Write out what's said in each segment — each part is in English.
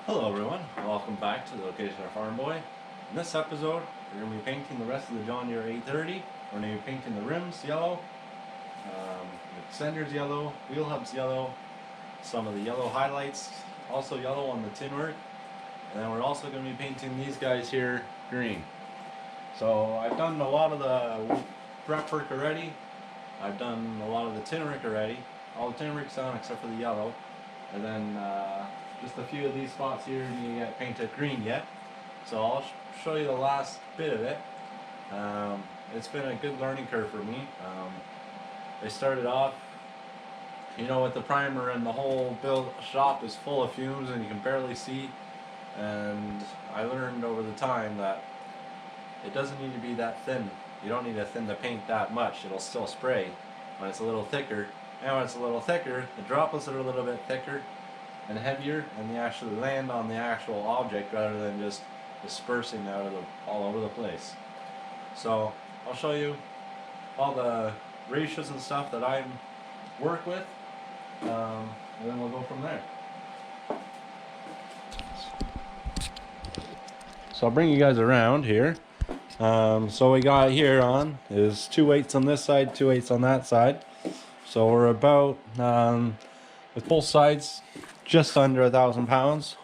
Hello everyone, welcome back to the Location of Farm Boy. In this episode, we're going to be painting the rest of the John Deere 830. We're going to be painting the rims yellow, the extenders yellow, wheel hubs yellow, some of the yellow highlights also yellow on the tin work, and then we're also going to be painting these guys here green. So I've done a lot of the prep work already. I've done a lot of the tin work already. All the tin work's done except for the yellow. And then just a few of these spots here need to get painted green yet. So I'll show you the last bit of it. It's been a good learning curve for me. They started off, with the primer, and the whole shop is full of fumes and you can barely see. And I learned over the time that it doesn't need to be that thin. You don't need to thin the paint that much. It'll still spray when it's a little thicker. And when it's a little thicker, the droplets are a little bit thicker and heavier, and they actually land on the actual object rather than just dispersing all over the place. So I'll show you all the ratios and stuff that I work with, and then we'll go from there. So I'll bring you guys around here. So we got here on is 2 weights on this side, 2 weights on that side. So we're about, with both sides, just under 1,000 pounds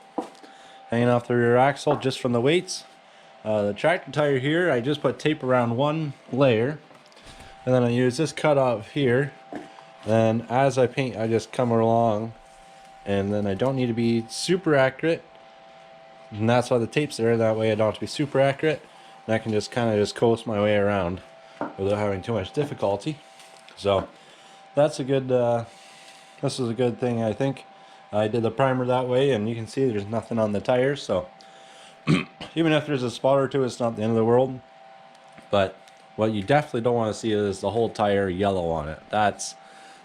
hanging off the rear axle just from the weights. The tractor tire here, I just put tape around one layer, and then I use this cutoff here. Then as I paint, I just come along, and then I don't need to be super accurate, and that's why the tape's there. That way I don't have to be super accurate, and I can just kind of coast my way around without having too much difficulty. So that's a good, this is a good thing, I think. I did the primer that way, and you can see there's nothing on the tires, so even if there's a spot or two, it's not the end of the world. But what you definitely don't want to see is the whole tire yellow on it. That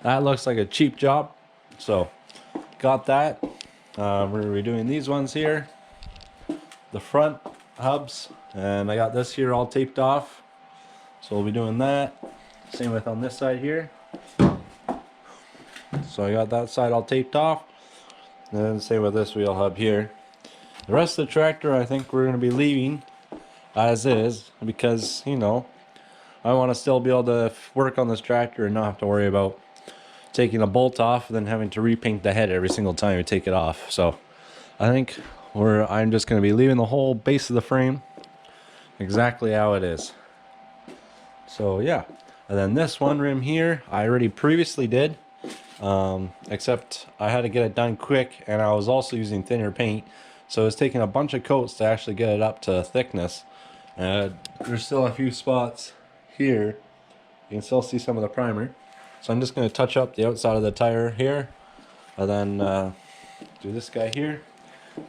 looks like a cheap job. So got that. We're redoing these ones here, the front hubs, and I got this here all taped off, so we'll be doing that. Same with on this side here. So I got that side all taped off, and then same with this wheel hub here. The rest of the tractor I think we're going to be leaving as is, because I want to still be able to work on this tractor and not have to worry about taking a bolt off and then having to repaint the head every single time you take it off. So I think I'm just going to be leaving the whole base of the frame exactly how it is. So yeah, and then this one rim here I already previously did, except I had to get it done quick, and I was also using thinner paint, so it was taking a bunch of coats to actually get it up to thickness. There's still a few spots here, you can still see some of the primer, so I'm just going to touch up the outside of the tire here, and then do this guy here,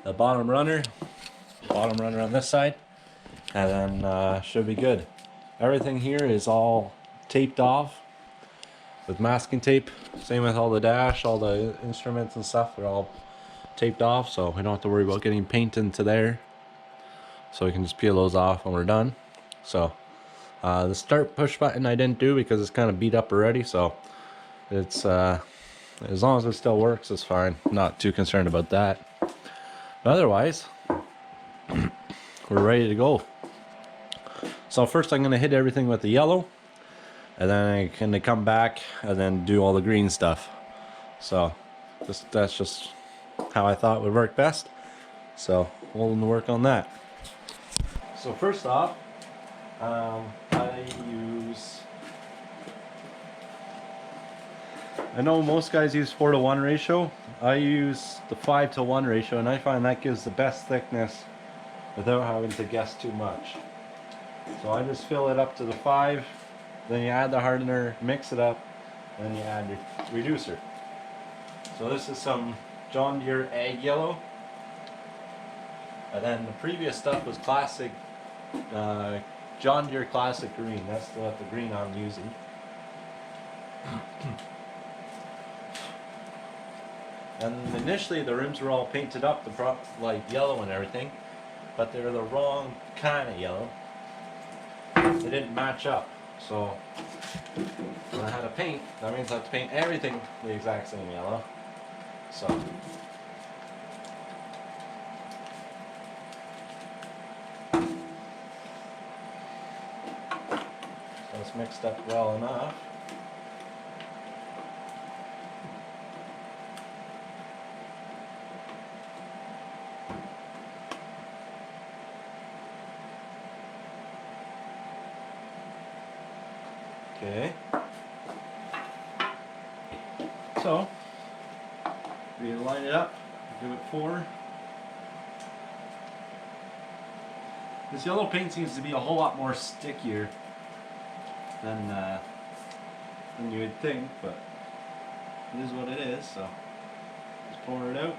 the bottom runner on this side, and then should be good. Everything here is all taped off with masking tape. Same with all the dash, all the instruments and stuff, they're all taped off, so we don't have to worry about getting paint into there. So we can just peel those off when we're done. So the start push button I didn't do because it's kind of beat up already, so it's as long as it still works, it's fine. Not too concerned about that. But otherwise, we're ready to go. So first I'm going to hit everything with the yellow, and then I can come back and then do all the green stuff. So that's just how I thought would work best. So we'll work on that. So first off, I know most guys use 4:1 ratio. I use the 5:1 ratio, and I find that gives the best thickness without having to guess too much. So I just fill it up to the 5, then you add the hardener, mix it up, and then you add your reducer. So this is some John Deere Ag Yellow, and then the previous stuff was classic John Deere Classic Green. That's the green I'm using. And initially the rims were all painted up like yellow and everything, but they're the wrong kind of yellow. They didn't match up. So when I had to paint, that means I have to paint everything the exact same yellow. So mixed up well enough. Okay. So, we line it up, give it 4. This yellow paint seems to be a whole lot more stickier than you would think, but it is what it is, so just pour it out.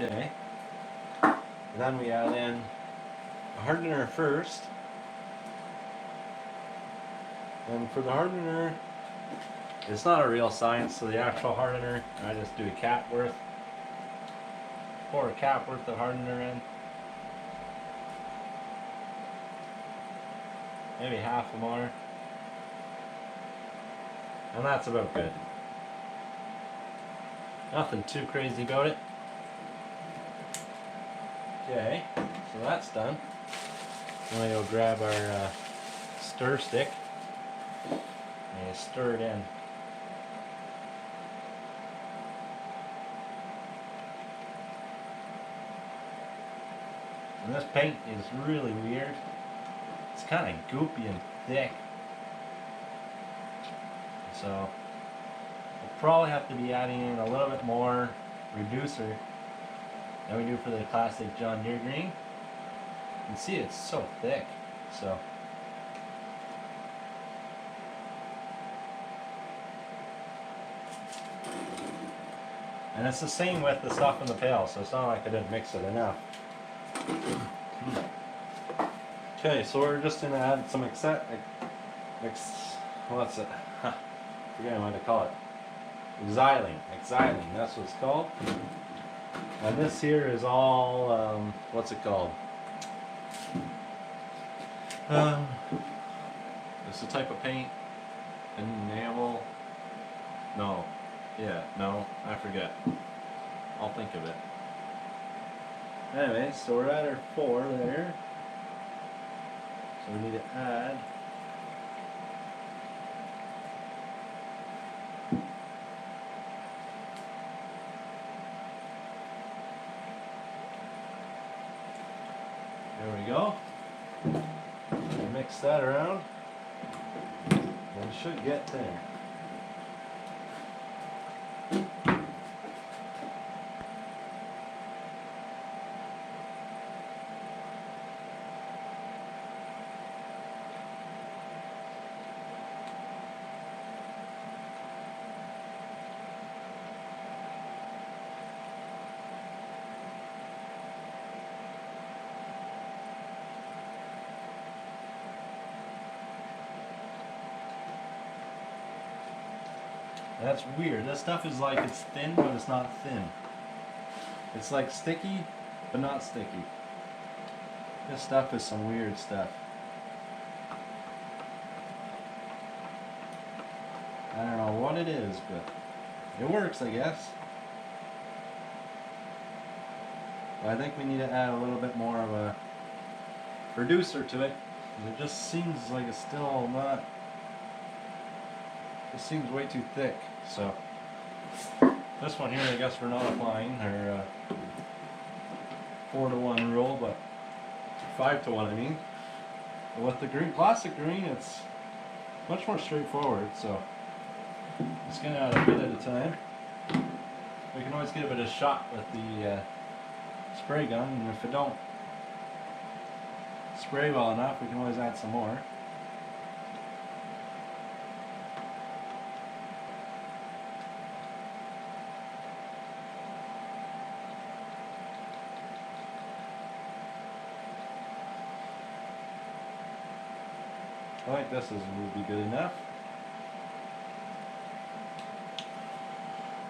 Okay. And then we add in a hardener first. And for the hardener, it's not a real science, so the actual hardener, I just do a cap worth. Pour a cap worth of hardener in. Maybe half more. And that's about good. Nothing too crazy about it. Okay, so that's done. Then we go grab our stir stick and you stir it in. And this paint is really weird. It's kind of goopy and thick. So we'll probably have to be adding in a little bit more reducer than we do for the classic John Deere green. You can see it's so thick. So and it's the same with the stuff in the pail, so it's not like I didn't mix it enough. Okay, so we're just gonna add some what's it? Forgetting what to call it. Xylene, that's what it's called. And this here is all, what's it called? It's a type of paint. Enamel. No. Yeah, no, I forget. I'll think of it. Anyway, so we're at our 4 there. So we need to add there we go. Mix that around. And it should get there. That's weird. This stuff is like it's thin, but it's not thin. It's like sticky, but not sticky. This stuff is some weird stuff. I don't know what it is, but it works, I guess. But I think we need to add a little bit more of a reducer to it. It just seems like it's still not. It seems way too thick. So this one here, I guess we're not applying our 4-to-1 rule, but 5-to-1, I mean. But with the green, classic green, it's much more straightforward. So just gonna add a bit at a time. We can always get a bit of shot with the spray gun, and if it don't spray well enough, we can always add some more. I think this will be good enough.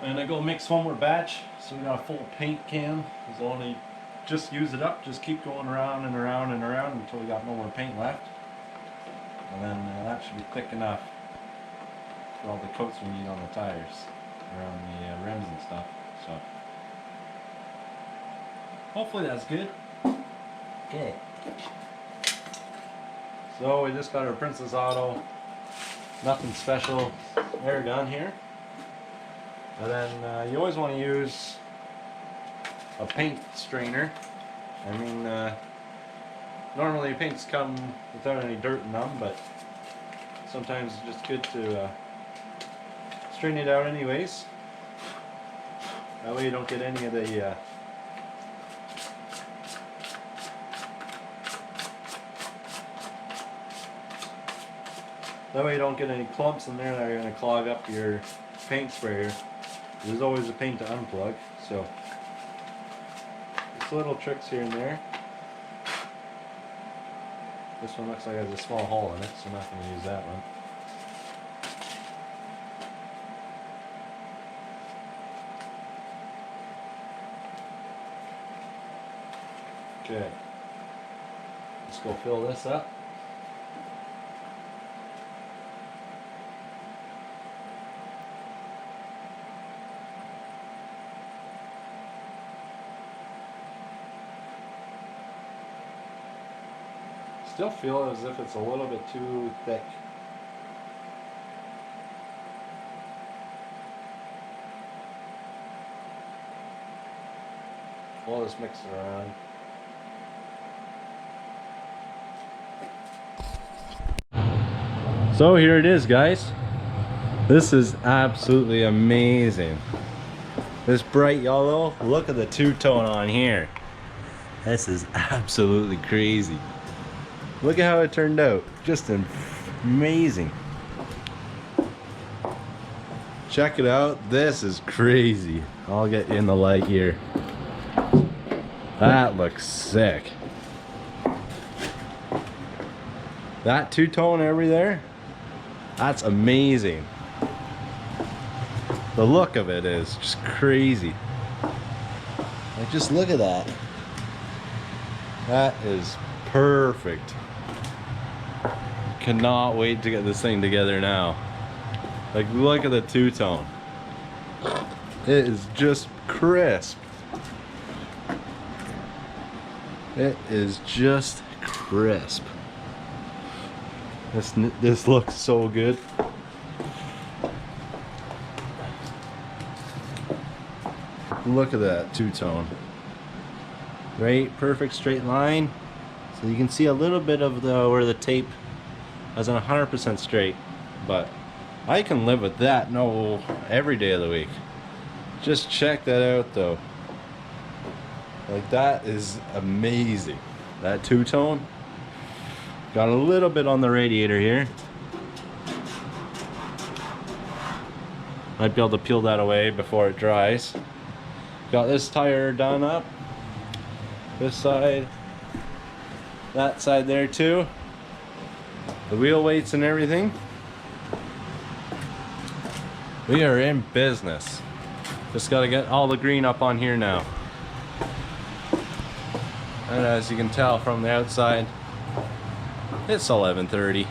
And I go mix one more batch, so we got a full paint can. As only just use it up, just keep going around and around and around until we got no more paint left. And then that should be thick enough for all the coats we need on the tires, around the rims and stuff. So hopefully that's good. Okay. So we just got our Princess Auto, nothing special air gun here. And then you always want to use a paint strainer. I mean, normally paints come without any dirt in them, but sometimes it's just good to strain it out anyways. That way you don't get any of the that way you don't get any clumps in there that are going to clog up your paint sprayer. There's always a paint to unplug, so just little tricks here and there. This one looks like it has a small hole in it, so I'm not going to use that one. Okay, let's go fill this up. Still feel as if it's a little bit too thick. We'll just mix it around. So here it is, guys. This is absolutely amazing. This bright yellow, look at the two-tone on here. This is absolutely crazy. Look at how it turned out. Just amazing. Check it out. This is crazy. I'll get you in the light here. That looks sick. That two-tone over there, that's amazing. The look of it is just crazy. Like, just look at that. That is perfect. Cannot wait to get this thing together now. Like, look at the two-tone. It is just crisp. It is just crisp. This looks so good. Look at that two-tone. Right, perfect straight line. So you can see a little bit of where the tape isn't 100% straight, but I can live with that every day of the week. Just check that out though. Like, that is amazing. That two-tone. Got a little bit on the radiator here. Might be able to peel that away before it dries. Got this tire done up. This side. That side there too. The wheel weights and everything. We are in business. Just got to get all the green up on here now. And as you can tell from the outside, it's 11:30.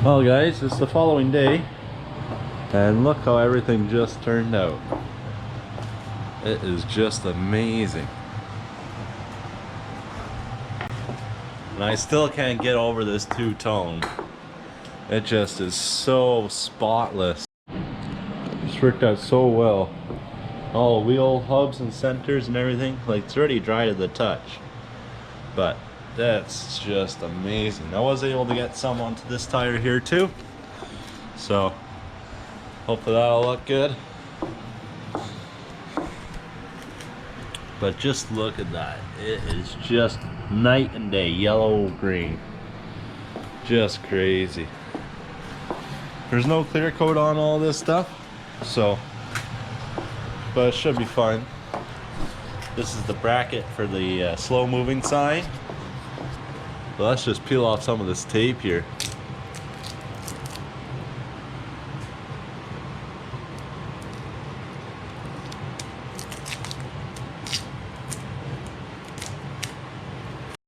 Well guys, it's the following day, and look how everything just turned out. It is just amazing. And I still can't get over this two-tone. It just is so spotless. It's worked out so well. All wheel hubs and centers and everything, like it's already dry to the touch. But that's just amazing. I was able to get some onto this tire here too. So hopefully that'll look good. But just look at that. It is just night and day, yellow green. Just crazy. There's no clear coat on all this stuff, so, but it should be fine. This is the bracket for the slow moving sign. So let's just peel off some of this tape here.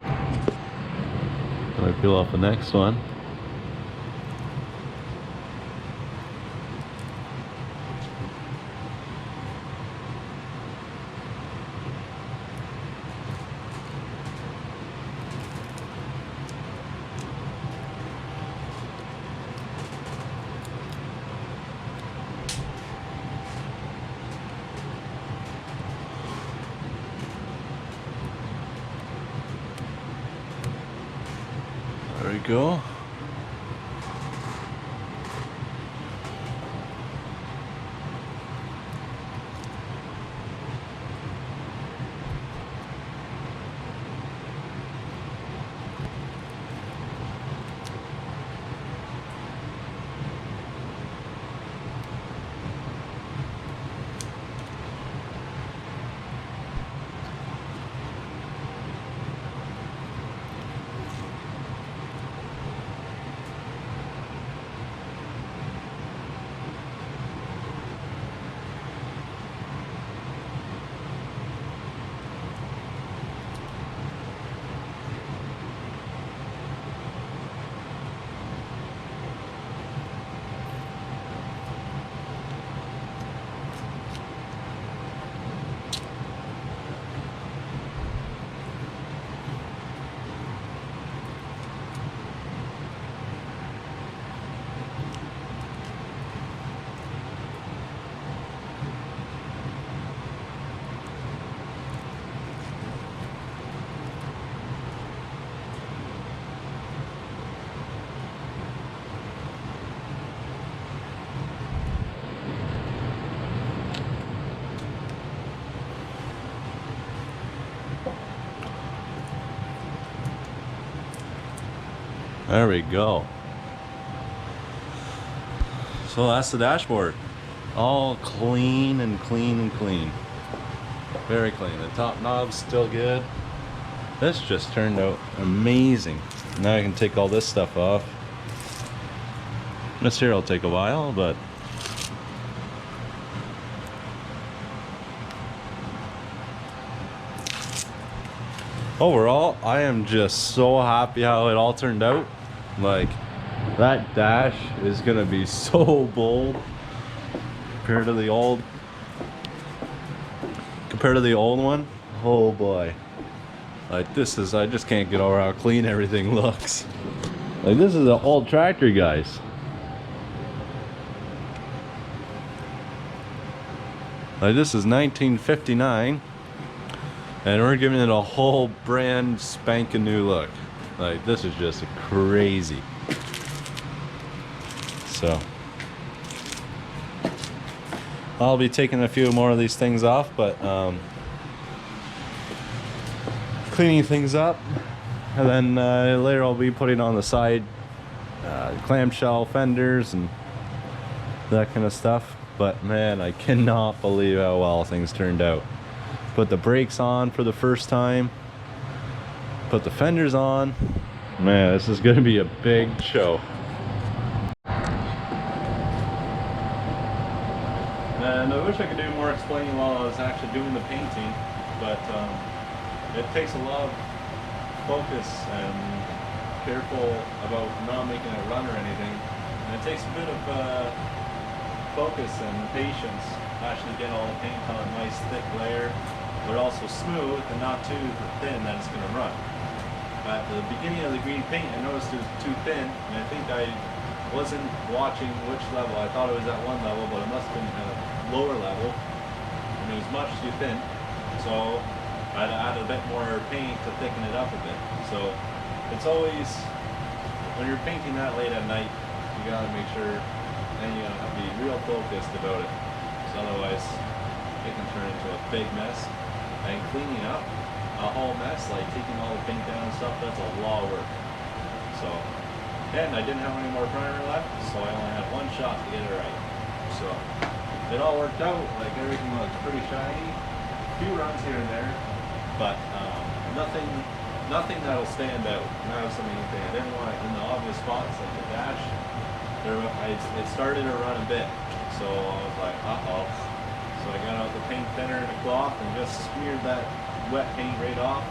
I peel off the next one. There we go. There we go. So that's the dashboard. All clean and clean and clean. Very clean. The top knob's still good. This just turned out amazing. Now I can take all this stuff off. This here will take a while, but overall, I am just so happy how it all turned out. Like, that dash is gonna be so bold compared to the old one. Oh boy. Like, this is, I just can't get over how clean everything looks. Like, this is an old tractor, guys. Like, this is 1959. And we're giving it a whole brand spanking new look. Like, this is just crazy. So I'll be taking a few more of these things off, but cleaning things up, and then later I'll be putting on the side clamshell fenders and that kind of stuff. But man, I cannot believe how well things turned out. Put the brakes on for the first time, put the fenders on. Man, this is going to be a big show. And I wish I could do more explaining while I was actually doing the painting, but it takes a lot of focus and careful about not making it run or anything. And it takes a bit of focus and patience to actually get all the paint on a nice thick layer, but also smooth and not too thin that it's going to run. At the beginning of the green paint, I noticed it was too thin, and I think I wasn't watching which level. I thought it was at one level, but it must have been at a lower level, and it was much too thin. So I had to add a bit more paint to thicken it up a bit. So it's always, when you're painting that late at night, you gotta make sure, and you gotta be real focused about it, because otherwise it can turn into a big mess. And cleaning up a whole mess, like taking all the paint down and stuff, that's a lot of work. So, and I didn't have any more primer left, so I only had one shot to get it right. So it all worked out, like everything looks pretty shiny. A few runs here and there, but nothing that'll stand out. And that was anything. I didn't want it in the obvious spots like the dash. It started to run a bit, so I was like, uh-oh. So I got out the paint thinner and a cloth and just smeared that wet paint right off.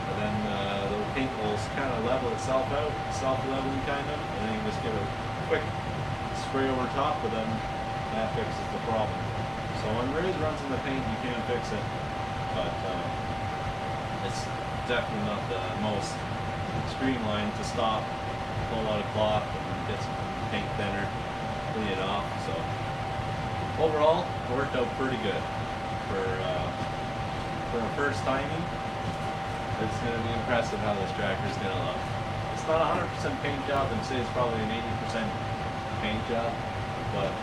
And then the paint will kind of level itself out, self-leveling kind of, and then you just give it a quick spray over top, but then that fixes the problem. So when Ray's runs in the paint, you can't fix it, but it's definitely not the most streamlined to stop, pull out a cloth and get some paint thinner, clean it off. So overall, it worked out pretty good for a first timing. It's going to be impressive how this tractor is going to look. It's not a 100% paint job, and say it's probably an 80% paint job, but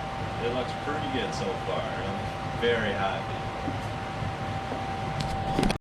it looks pretty good so far. I'm very happy.